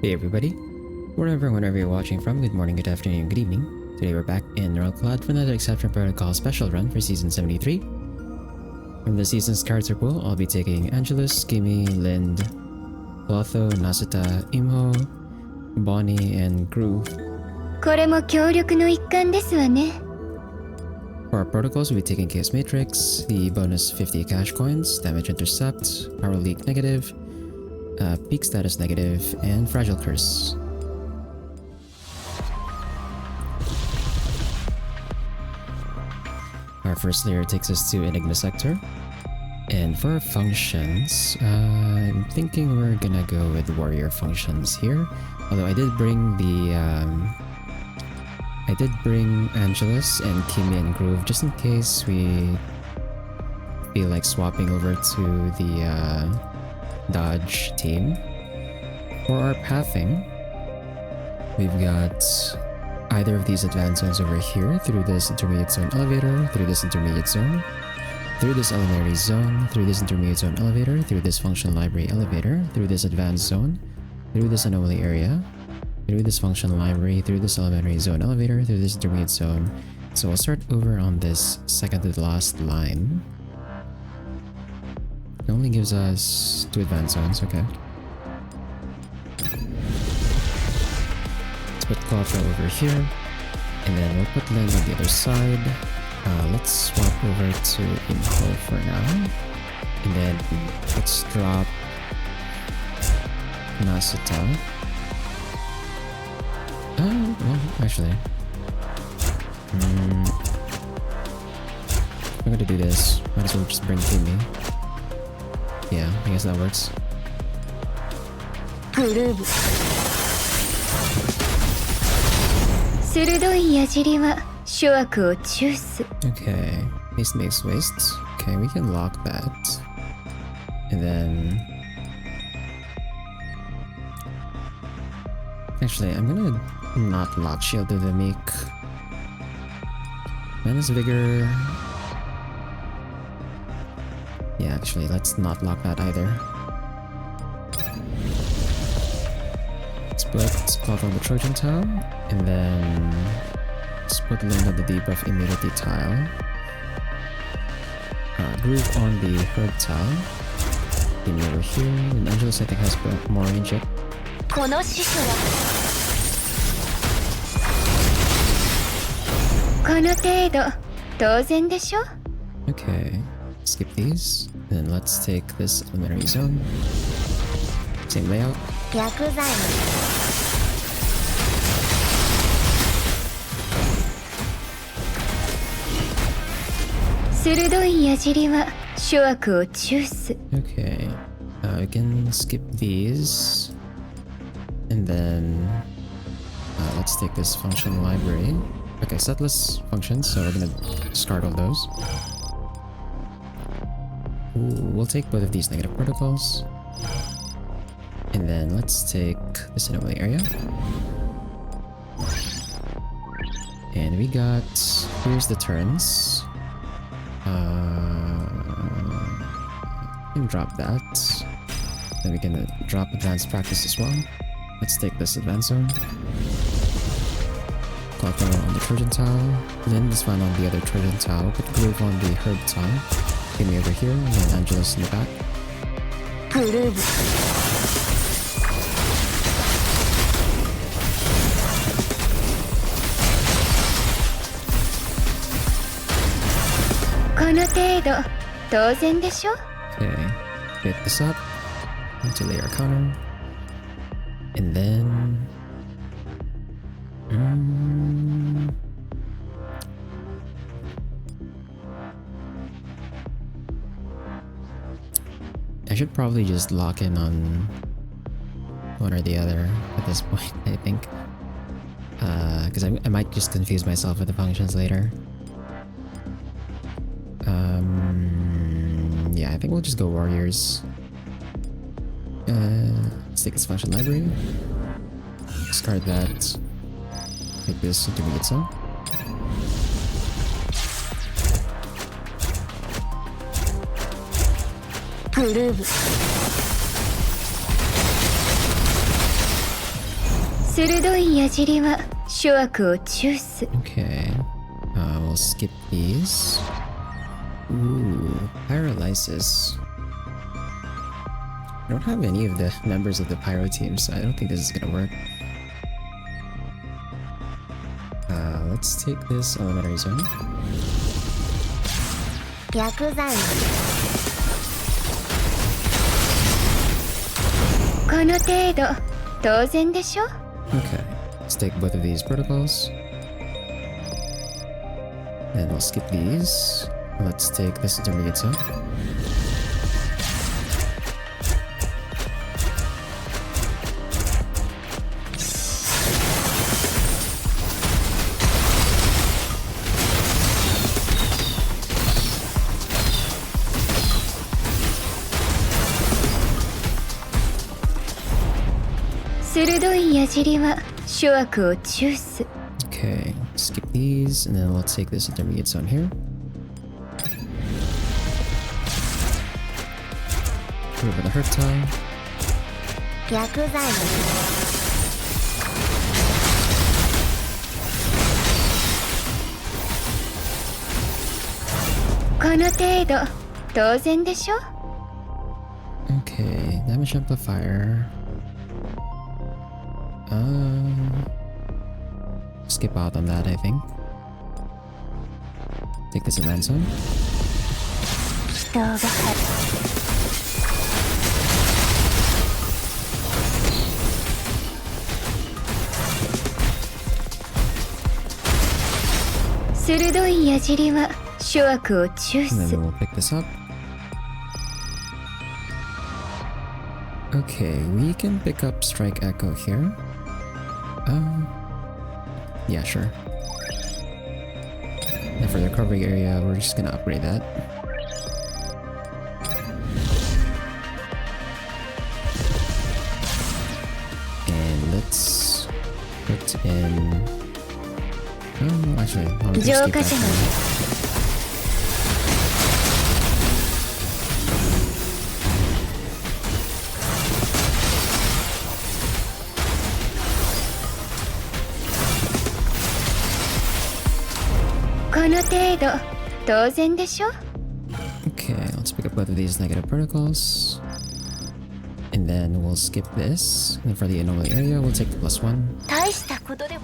Hey everybody, wherever you're watching from, good morning, good afternoon, good evening. Today we're back in Royal for another Exception Protocol special run for Season 73. From the season's character pool, I'll be taking Angelus, Gimme, Lind, Clotho, Nasuta, Imho, Bonnie, and Groove. これも協力の一環ですわね。 For our protocols, we'll be taking Chaos Matrix, the bonus 50 cash coins, damage intercept, power leak negative, peak status negative, and fragile curse. Our first layer takes us to Enigma Sector. And for our functions, I'm thinking we're gonna go with warrior functions here. Although I did bring Angelus and Kimmy and Groove just in case we feel like swapping over to the Dodge team. For our pathing, we've got either of these advanced zones over here, through this intermediate zone elevator, through this intermediate zone, through this elementary zone, through this intermediate zone elevator, through this function library elevator, through this advanced zone, through this anomaly area, through this function library, through this elementary zone elevator, through this intermediate zone. So I'll start over on this second to the last line. It only gives us 2 advanced zones, okay. Let's put Clotho over here, and then we'll put Lane on the other side. Let's swap over to Imho for now, and then let's drop Nasuta. Well, actually, I'm gonna do this. Might as well just bring Kimmy. Yeah, I guess that works. Okay, haste makes waste. Okay, we can lock that. And then... Actually, I'm gonna not lock Shield of the Meek. Menace Vigor... Yeah, actually, let's not lock that either. Let's put Cloth on the Trojan tile, and then let's put Lane on the debuff immunity tile. Groove on the herb tile. Gimme over here, and Angelus I think has more range yet. この死者はこの程度当然でしょ Okay, skip these. Then let's take this elementary zone. Same layout. 薬剤の鋭い矢尻は諸悪を抽出 Okay, we can skip these. And then let's take this function library. Okay, setless functions, so we're gonna discard all those. Ooh, we'll take both of these negative protocols. And then let's take this anomaly area. And we got... here's the turns. We can drop that. Then we can drop advanced practice as well. Let's take this advanced zone. Clotho on the Trojan tile. Lynn is fine on the other Trojan tile. Put Groove on the herb tile. Get me over here, and then Angelus in the back. Groove この程度当然でしょ Okay, hit this up. Delay our counter. And then... I should probably just lock in on one or the other at this point, I think. Because I might just confuse myself with the functions later. Yeah, I think we'll just go warriors. Let's take this function library. Discard that. Take this intermediate zone. Groove 鋭い矢尻は諸悪を抽出。 Okay. We'll skip these. Ooh, pyrolysis. I don't have any of the members of the pyro team, so I don't think this is gonna work. Let's take this elementary zone. 薬剤この程度当然でしょ。 Okay, let's take both of these protocols. And we'll skip these. Let's take this intermediate zone. Okay, skip these, and then we'll take this intermediate zone here. Over the hurt time. 薬剤のこの程度当然でしょ。 Okay, damage amplifier. Skip out on that, I think. Take this advance zone. 人が鋭い矢尻は諸悪を抽 And then 出。 we'll pick this up. Okay, we can pick up Strike Echo here. Yeah, sure. And for the recovery area, we're just gonna upgrade that. And let's put in... Oh, actually, I'll just keep that going. この程度当然でしょ。 Okay, let's pick up both of these negative protocols. And then we'll skip this. And for the anomaly area, we'll take the +1. 大したことでは。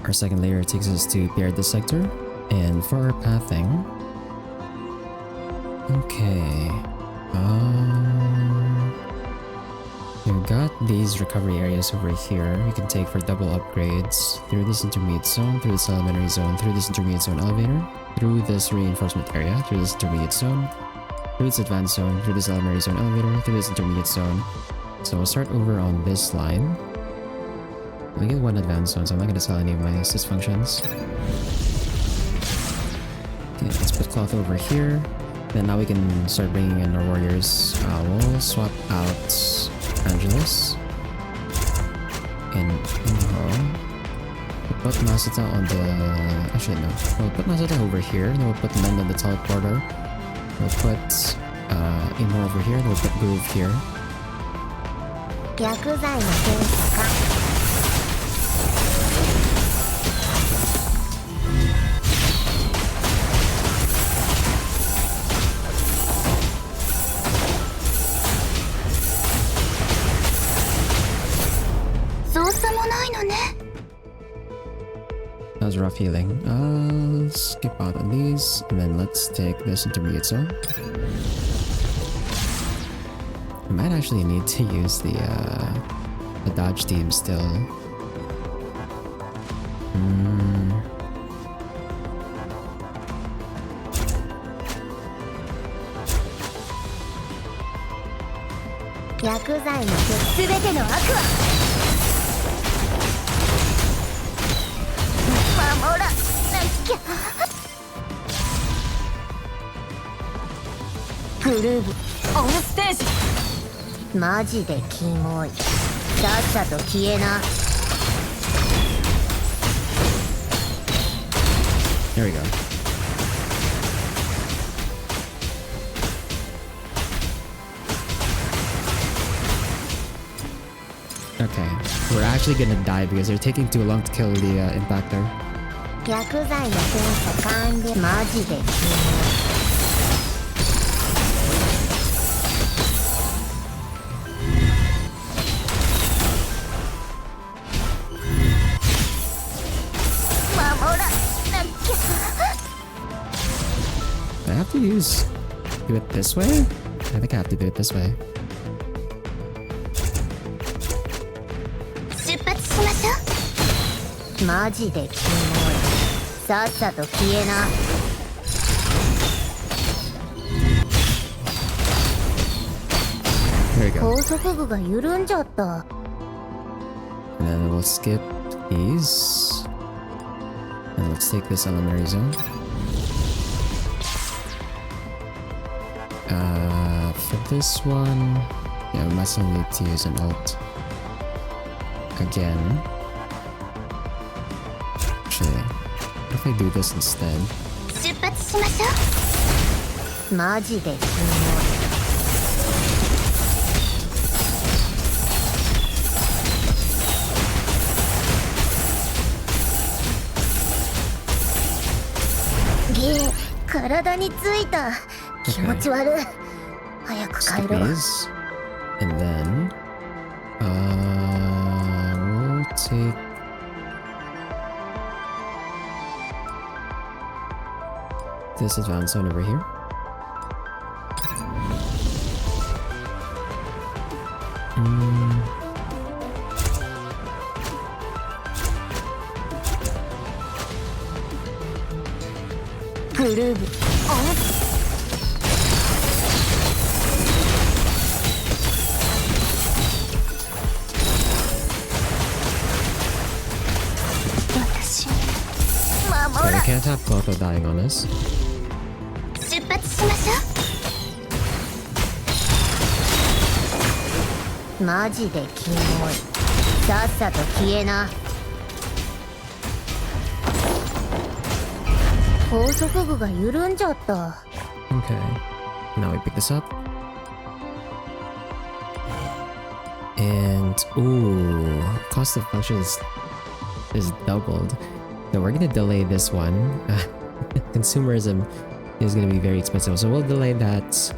Our second layer takes us to Pierre this sector. And for our pathing... Okay... We've got these recovery areas over here we can take for double upgrades through this intermediate zone, through this elementary zone, through this intermediate zone elevator, through this reinforcement area, through this intermediate zone, through this advanced zone, through this elementary zone elevator, through this intermediate zone. So we'll start over on this line. We get one advanced zone, so I'm not going to sell any of my assist functions. Okay, let's put cloth over here. Then now we can start bringing in our warriors. We'll swap out Angelus and Inho. We'll put Masata on the... Actually, no. We'll put Masata over here. Then we'll put Mend on the teleporter. We'll put Inho over here. Then we'll put Groove here. 薬剤の検査か。そうさもないのね。 That was rough healing. Skip out on these. And then let's take this intermediate zone. I might actually need to use the dodge team still.「薬剤のすべての悪は守らなきゃ」グルーブオンステージマジでキモいさっさと消えな There we go. Okay, we're actually gonna die because they're taking too long to kill the impactor. 薬剤の検査完了。マジでキモい。守らなきゃ。I have to do it this way? I think I have to do it this way. 出発しましょう。マジでキモい。さっさと消えな。There we go. 高速具が緩んじゃった。And then we'll skip these. And let's take this elementary zone. For this one, yeah, we might still need to use an ult again. Actually, what if I do this instead? 出発しましょう。マジでキモい。体についた。気持ち悪い。早く帰 Skip ろう。 these. And then, we'll take this advanced zone over here.グルーブオン。私守 So we ら。 can't have Clotho dying on us. 出発しましょう。マジでキモい。さっさと消えな。高速具が緩んじゃった。 Okay. Now we pick this up. And ooh, cost of function is doubled. So we're gonna delay this one. Consumerism is gonna be very expensive, so we'll delay that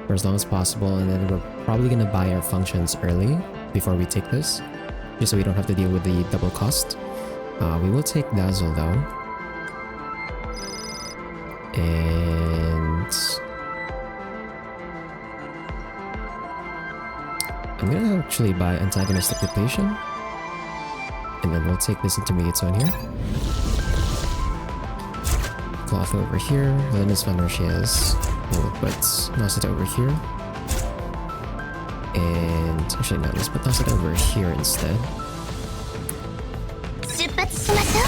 for as long as possible, and then we're probably gonna buy our functions early before we take this, just so we don't have to deal with the double cost. We will take Dazzle though. And I'm gonna actually buy antagonistic depletion, and then we'll take this intermediate zone here. Cloth over here, Linus Van Rochia's. We'll put Nasita over here, and actually no, let's put Nasita over here instead. 出発しましょう。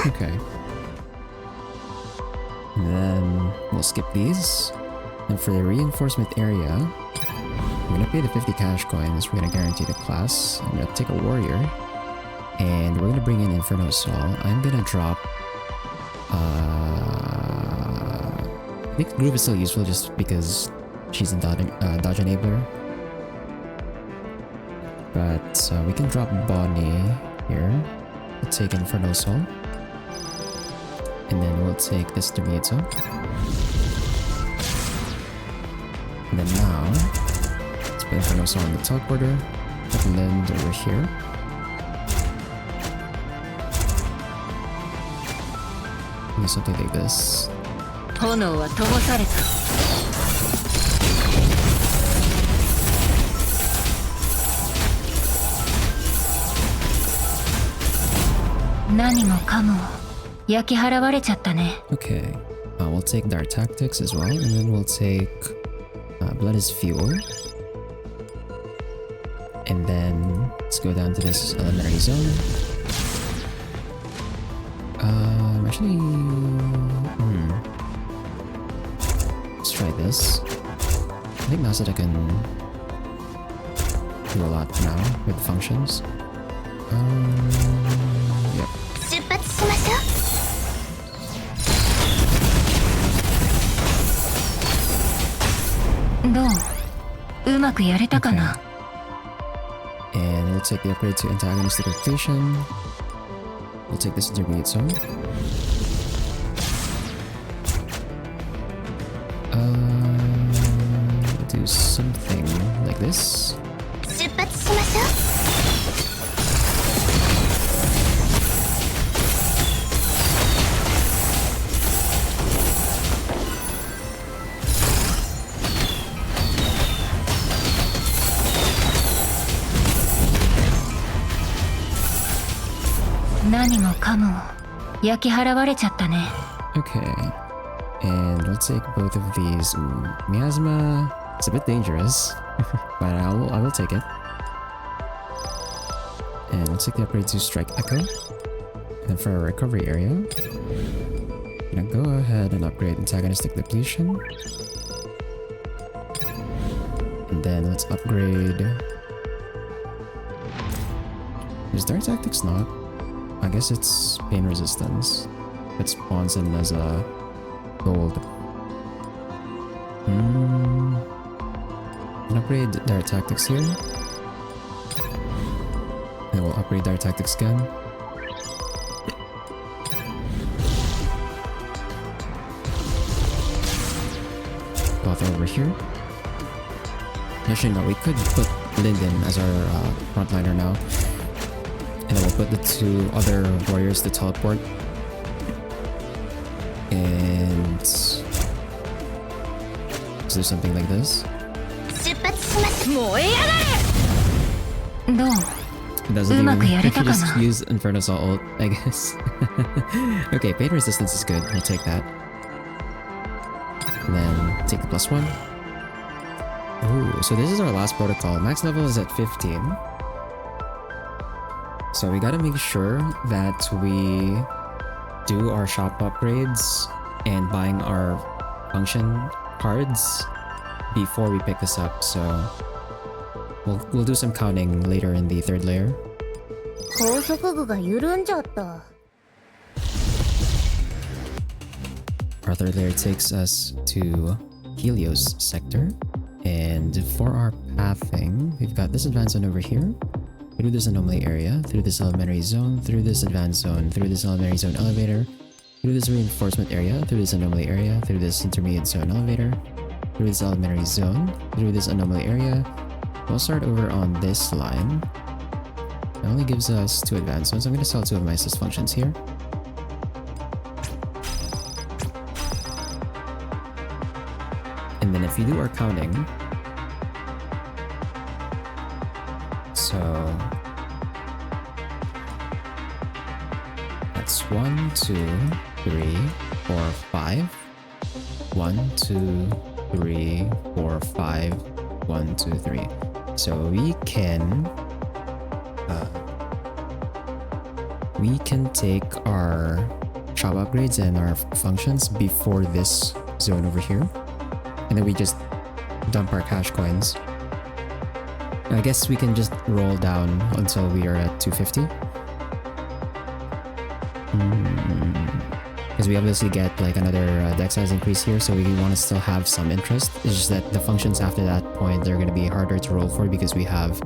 Okay. And then we'll skip these. And for the reinforcement area, I'm gonna pay the 50 cash coins. We're gonna guarantee the class. I'm gonna take a warrior. And we're gonna bring in Inferno Soul. I'm gonna drop... I think Groove is still useful just because she's a dodge enabler. But we can drop Bonnie here. We'll take Inferno Soul. And then we'll take this Tomato. And then now, let's put Inferno Soul on the top border. And then over here. Do something like this. 炎は灯された。何もかも焼き払われちゃったね。 Okay, we'll take Dark Tactics as well, and then we'll take Blood is Fuel. And then let's go down to this elementary zone. Actually, let's try this. I think Nasada can do a lot now with functions. Yep. 出発しましょう。どう？うまくやれたかな？ And we'll take the upgrade to antagonistic rotation. We'll take this intermediate zone. We'll do something like this. 出発しましょう。何もかも焼き払われちゃったね。 Okay. And we'll take both of these. Ooh, miasma. It's a bit dangerous, but I will take it. And we'll take the upgrade to strike echo. And for our recovery area, go ahead and upgrade antagonistic depletion. And then let's upgrade. Is Dark Tactics not? I guess it's pain resistance. It spawns in as a gold. Can upgrade Dark Tactics here. And we'll upgrade Dark Tactics again. Cloth over here. Actually, no, we could put Linden as our frontliner now. And then we'll put the two other warriors to teleport. And let's do something like this. It doesn't even just use Inferno's ult, I guess. Okay, pain resistance is good. We'll take that. And then take the +1. Ooh, so this is our last protocol. Max level is at 15. So we gotta make sure that we do our shop upgrades and buying our function cards before we pick this up. So we'll do some counting later in the third layer. Our third layer takes us to Helios sector, and for our pathing, we've got this advanced zone over here. Through this anomaly area, through this elementary zone, through this advanced zone, through this elementary zone elevator, through this reinforcement area, through this anomaly area, through this intermediate zone elevator, through this elementary zone, through this anomaly area. We'll start over on this line. It only gives us 2 advanced zones. I'm going to sell 2 of my assist functions here. And then if you do our counting, so that's 1, 2, 3, 4, 5. 1, 2, 3, 4, 5. 1, 2, 3. So we can take our shop upgrades and our functions before this zone over here, and then we just dump our cash coins. I guess we can just roll down until we are at 250. Because we obviously get like another deck size increase here, so we want to still have some interest. It's just that the functions after that point, they're going to be harder to roll for because we have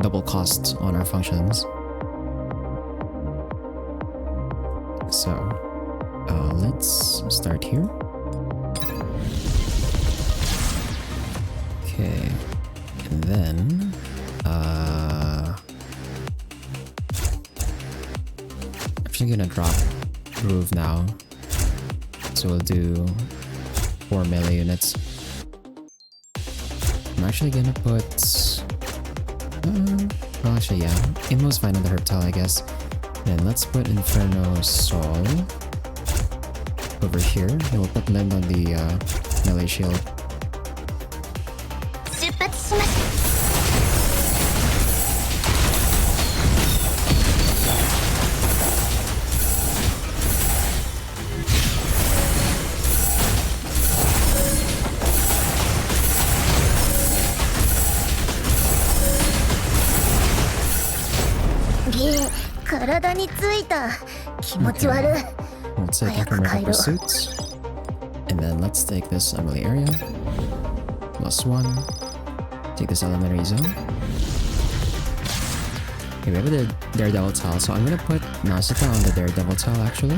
double costs on our functions. So let's start here. Okay, and then actually gonna drop Groove now, so we'll do 4 melee units. I'm actually gonna put well, actually yeah, Inmo's fine on the Herptile, I guess. Then let's put Inferno Soul over here, and we'll put Lend on the melee shield. た。気持ち悪い。 We'll take incremental pursuits. And then let's take this Emily area. +1. Take this elementary zone. Okay, we have the Daredevil tile, so I'm gonna put Nasuta on the Daredevil tile actually.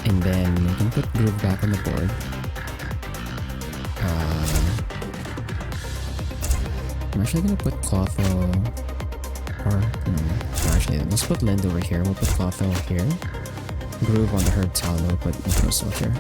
And then we can put Groove back on the board. I'm actually gonna put Clotho, or actually let's put Lind over here. We'll put Clotho here. Groove on the Herb tile, and we'll put Inferno here.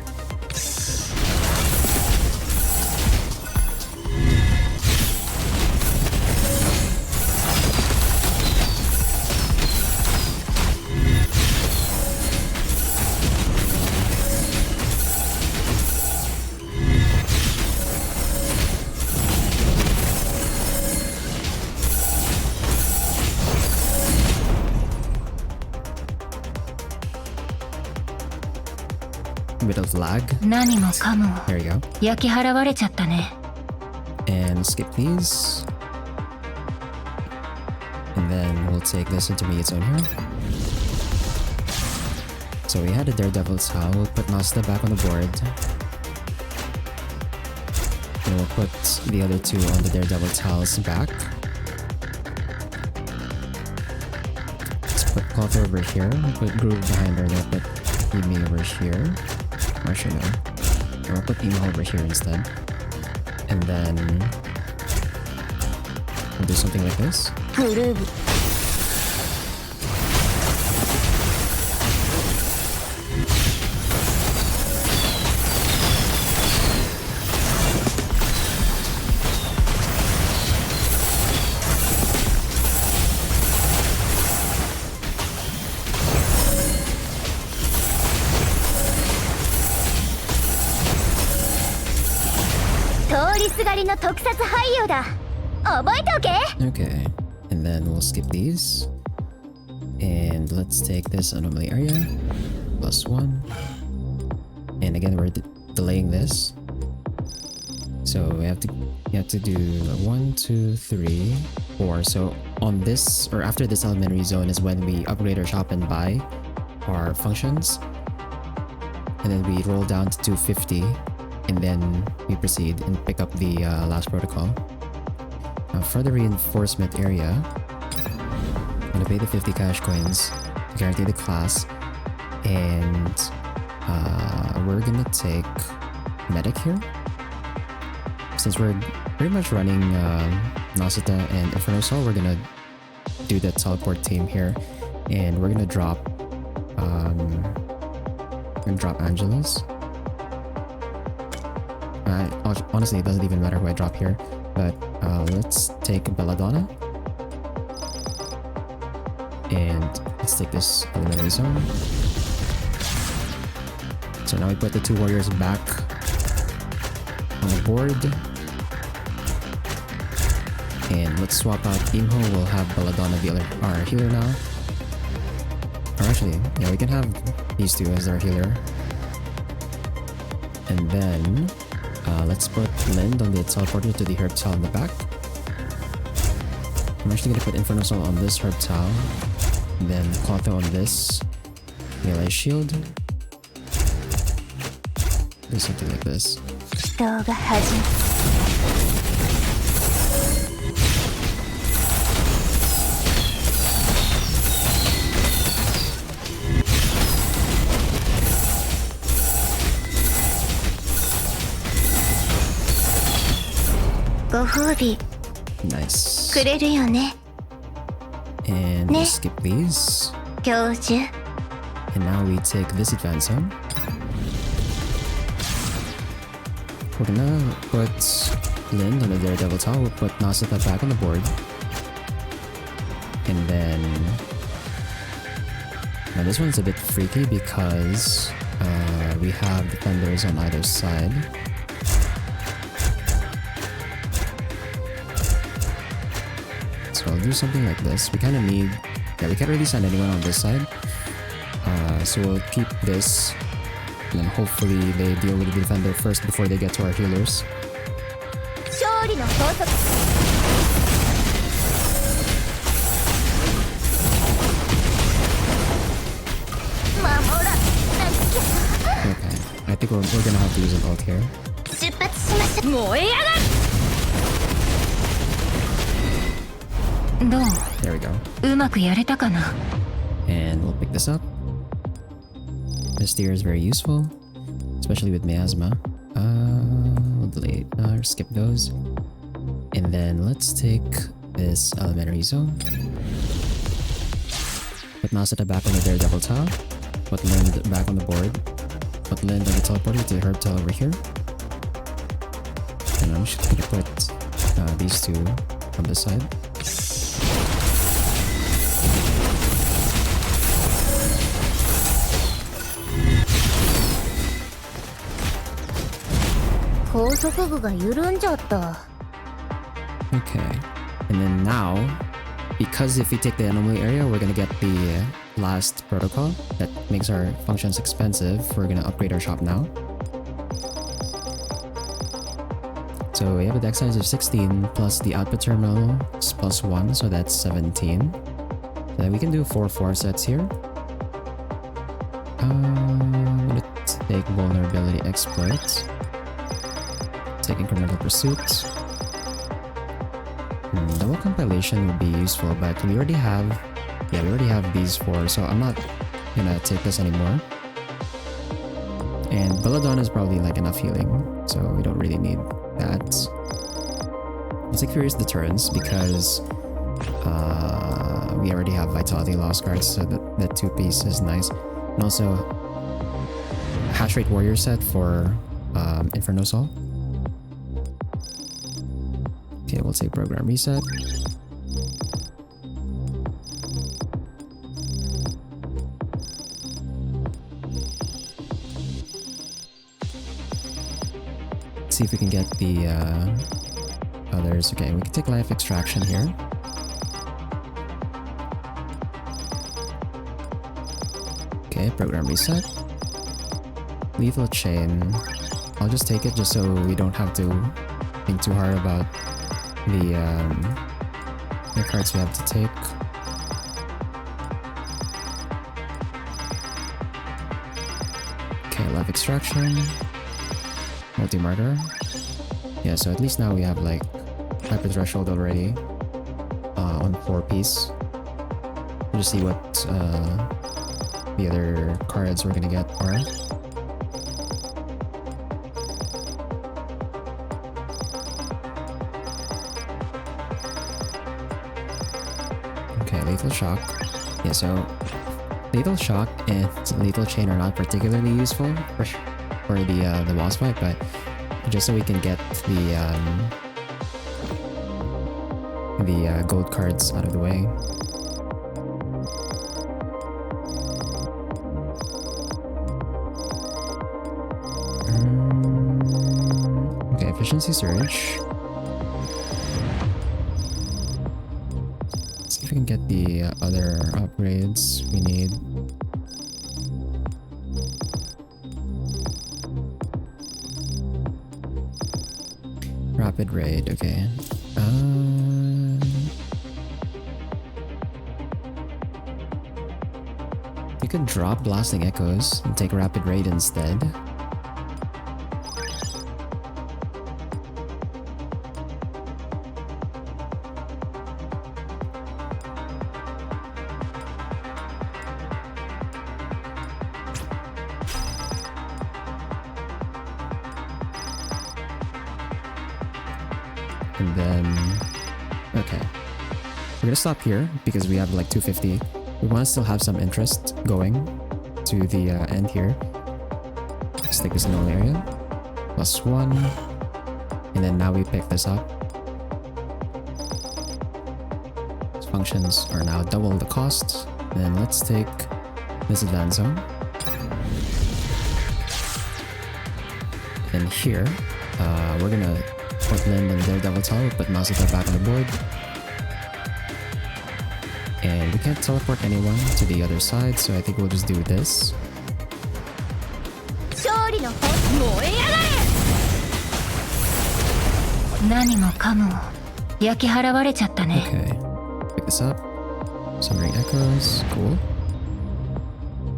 Bit of lag. 何もかも There you go. 焼き払われちゃったね。 And skip these. And then we'll take this intermediate zone here. So we had a Daredevil tile. We'll put Nasta back on the board. And we'll put the other two on the Daredevil tiles back. Let's put Cloth over here. We'll put Groove behind her. Then we'll put Emi over here. Actually, no. We'll put Emo over here instead. And then we'll do something like this. グルーブ。 通りすがりの特撮俳優だ。覚えておけ。 Okay, and then we'll skip these. And let's take this anomaly area. +1. And again, we're delaying this. So we have to do 1, 2, 3, 4. So on this, or after this elementary zone is when we upgrade our shop and buy our functions. And then we roll down to 250. And then we proceed and pick up the last protocol. Now for the reinforcement area, I'm gonna pay the 50 cash coins to guarantee the class, and we're gonna take medic here. Since we're pretty much running Nasuta and Inferno Soul, we're gonna do the teleport team here, and we're gonna drop Angelus. Honestly, it doesn't even matter who I drop here, but let's take Belladonna. And let's take this elementary zone. So now we put the two warriors back on the board. And let's swap out Imho. We'll have Belladonna be our healer now. Or actually, yeah, we can have these two as our healer. And then let's put Lind on the teleporter to the herb tile in the back. I'm actually gonna put Inferno Soul on this herb tile, then Clotho on this melee shield. Do something like this. 人が始め。 ご褒美 Nice. くれるよね。 And we'll skip these. 教授。 And now we take this advance zone. We're gonna put Lind on the Daredevil tile. We'll put Nasuta back on the board. And then... Now this one's a bit freaky because we have defenders on either side. So I'll do something like this. We kind of need... Yeah, we can't really send anyone on this side. So we'll keep this. And then hopefully they deal with the defender first before they get to our healers. 勝利の法則。 And Okay, I think we're gonna have to use an ult here. 出発しましょう。燃え上がる。どう There we go. うまくやれたかな。 And we'll pick this up. Mystere is very useful, especially with Miasma. We'll delete or skip those. And then let's take this Elementary Zone. Put Masada back on the Daredevil tile. Put Lind back on the board. Put Lind on the teleporter to Herb tile over here. And I'm just gonna put these two on this side. Okay, and then now, because if we take the anomaly area, we're gonna get the last protocol that makes our functions expensive. We're gonna upgrade our shop now. So we have a deck size of 16 plus the output terminal is plus 1, so that's 17. So then we can do 4 sets here. I'm gonna take vulnerability exploits. Take incremental pursuit. Double compilation would be useful, but we already have these 4, so I'm not gonna take this anymore. And Belladonna is probably like enough healing, so we don't really need that. Let's take Furious Deterrence because we already have Vitality Loss cards, so that 2-piece is nice. And also Hash Rate Warrior set for Inferno Soul. Okay, we'll take Program Reset. See if we can get the others. Okay, we can take Life Extraction here. Okay, Program Reset. Lethal Chain. I'll just take it just so we don't have to think too hard about the cards we have to take. Okay, Life Extraction. Multi-Martyr. Yeah, so at least now we have like Hyper Threshold already on 4-piece. We'll just see what the other cards we're gonna get are. Okay, Lethal Shock. Yeah, so Lethal Shock and Lethal Chain are not particularly useful for the boss fight, but just so we can get the gold cards out of the way. Okay, Efficiency Surge. Let's see if we can get the other upgrades we need. Rapid Raid, okay. You could drop Blasting Echoes and take Rapid Raid instead. And then, okay, we're gonna stop here because we have like 250. We want to still have some interest going to the end here. Let's take this null area. +1. And then now we pick this up. These functions are now double the cost. And then let's take this advanced zone. And here, we're gonna put Lind and Daredevil tile, put Masita back on the board. And we can't teleport anyone to the other side, so I think we'll just do this. Okay, pick this up. Sundering Echoes, cool.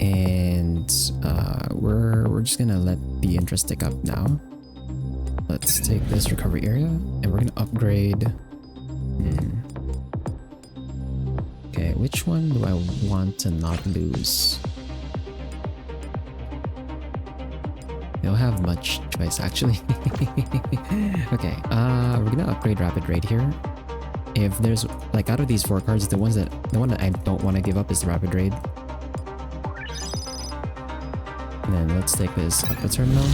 And we're just gonna let the interest tick up now. Let's take this recovery area and we're gonna upgrade. Okay, which one do I want to not lose? They don't have much choice actually. Okay, we're gonna upgrade rapid raid here. If there's like out of these 4 cards, the one that I don't want to give up is the rapid raid. And then let's take this up the terminal.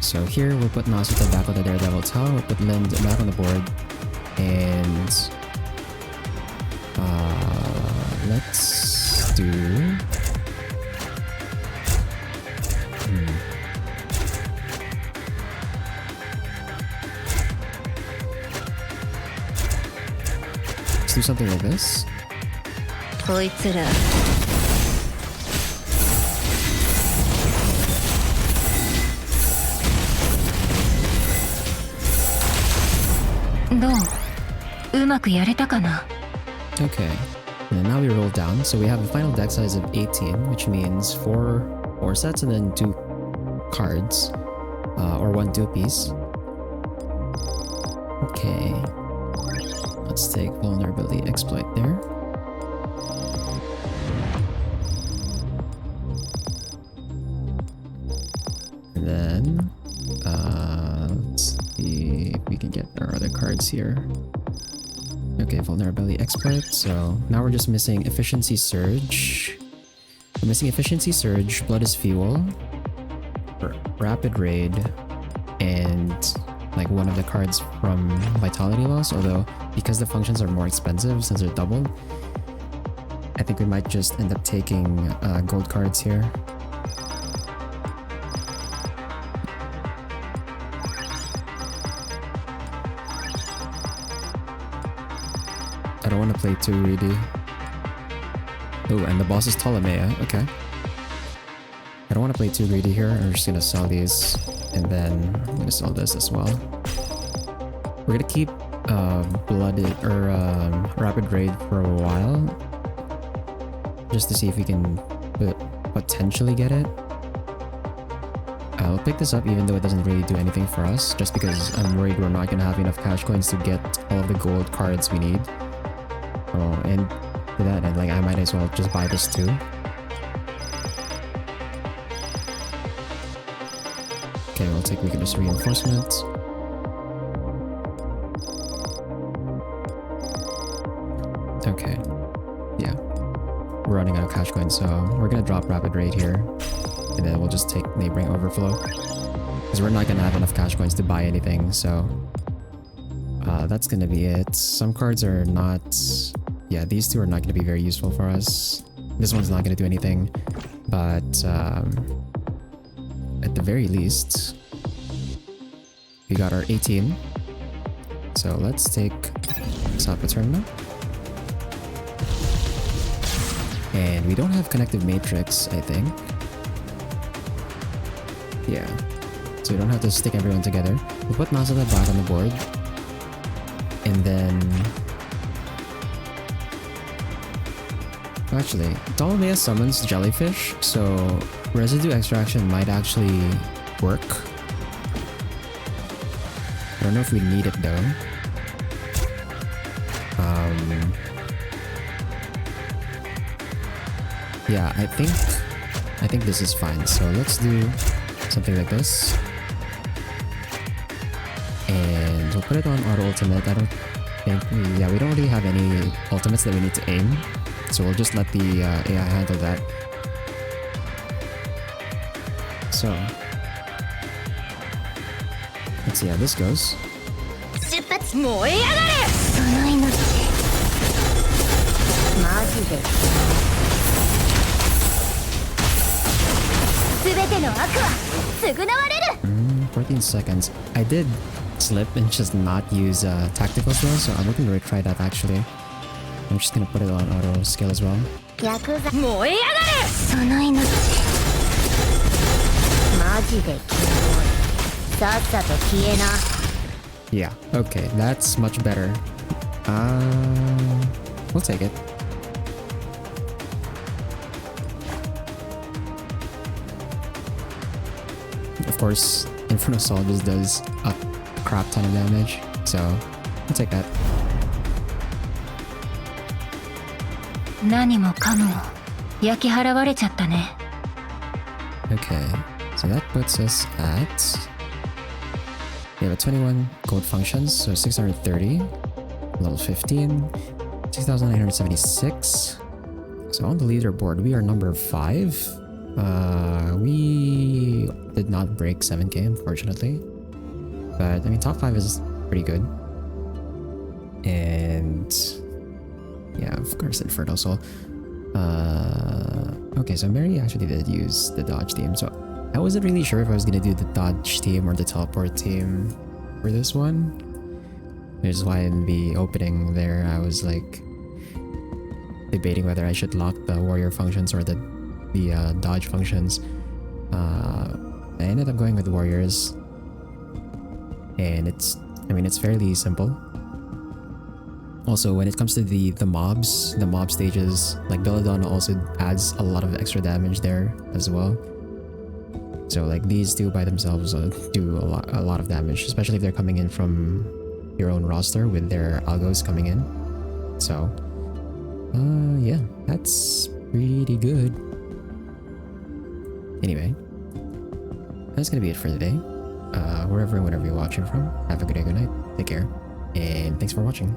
So here we'll put Nasuta back on the Daredevil Tau, we'll put Lind back on the board, and let's do let's do something like this. こいつらどう？うまくやれたかな？ Okay, and now we roll down, so we have a final deck size of 18, which means 4 sets and then 2 cards, or 1 dual piece. Okay, let's take vulnerability exploit there. And then, let's see if we can get our other cards here. Okay, vulnerability exploit. So now we're just missing efficiency surge. We're missing efficiency surge, blood is fuel, rapid raid, and like one of the cards from vitality loss. Although because the functions are more expensive since they're doubled, I think we might just end up taking gold cards here. I don't want to play too greedy. Oh, and the boss is Ptolemea. Okay. I don't want to play too greedy here. I'm just gonna sell these, and then I'm gonna sell this as well. We're gonna keep blooded or rapid raid for a while, just to see if we can potentially get it. I'll pick this up even though it doesn't really do anything for us, just because I'm worried we're not gonna have enough cash coins to get all of the gold cards we need. Oh, and for that end, like I might as well just buy this too. Okay, we'll take weakness reinforcement. Okay, yeah, we're running out of cash coins, so we're gonna drop rapid raid here, and then we'll just take neighboring overflow because we're not gonna have enough cash coins to buy anything. So that's gonna be it. Some cards are not. Yeah, these two are not going to be very useful for us. This one's not going to do anything, but at the very least, we got our 18. So let's take Sapa Terminal. And we don't have Connective Matrix, I think. Yeah, so we don't have to stick everyone together. We'll put Nazala back on the board. And then... Actually, Ptolemea summons Jellyfish, so Residue Extraction might actually work. I don't know if we need it though. Yeah, I think this is fine. So let's do something like this. And we'll put it on auto ultimate. I don't think we don't really have any ultimates that we need to aim. So we'll just let the AI handle that. So let's see how this goes. Mm, 14 seconds. I did slip and just not use tactical slow, so I'm looking to retry that actually. I'm just gonna put it on auto scale as well. Yeah, okay, that's much better. We'll take it. of course, Inferno Soul just does a crap ton of damage, so I'll take that. 何もかも焼き払われちゃったね。 Okay, so that puts us at... We have a 21 gold functions, so 630, level 15, 6,976. So on the leaderboard, we are number 5. We did not break 7k, unfortunately. But, I mean, top 5 is pretty good. And... yeah, of course, Inferno Soul. Okay, so Mary actually did use the dodge team, so I wasn't really sure if I was gonna do the dodge team or the teleport team for this one. Which is why in the opening there, I was like debating whether I should lock the warrior functions or the dodge functions. I ended up going with warriors, and it's fairly simple. Also, when it comes to the mob stages, like Belladonna also adds a lot of extra damage there as well. So like these two by themselves do a lot of damage, especially if they're coming in from your own roster with their algos coming in. So yeah, that's pretty good. Anyway, that's gonna be it for today. Wherever and whenever you're watching from, have a good day, good night, take care, and thanks for watching.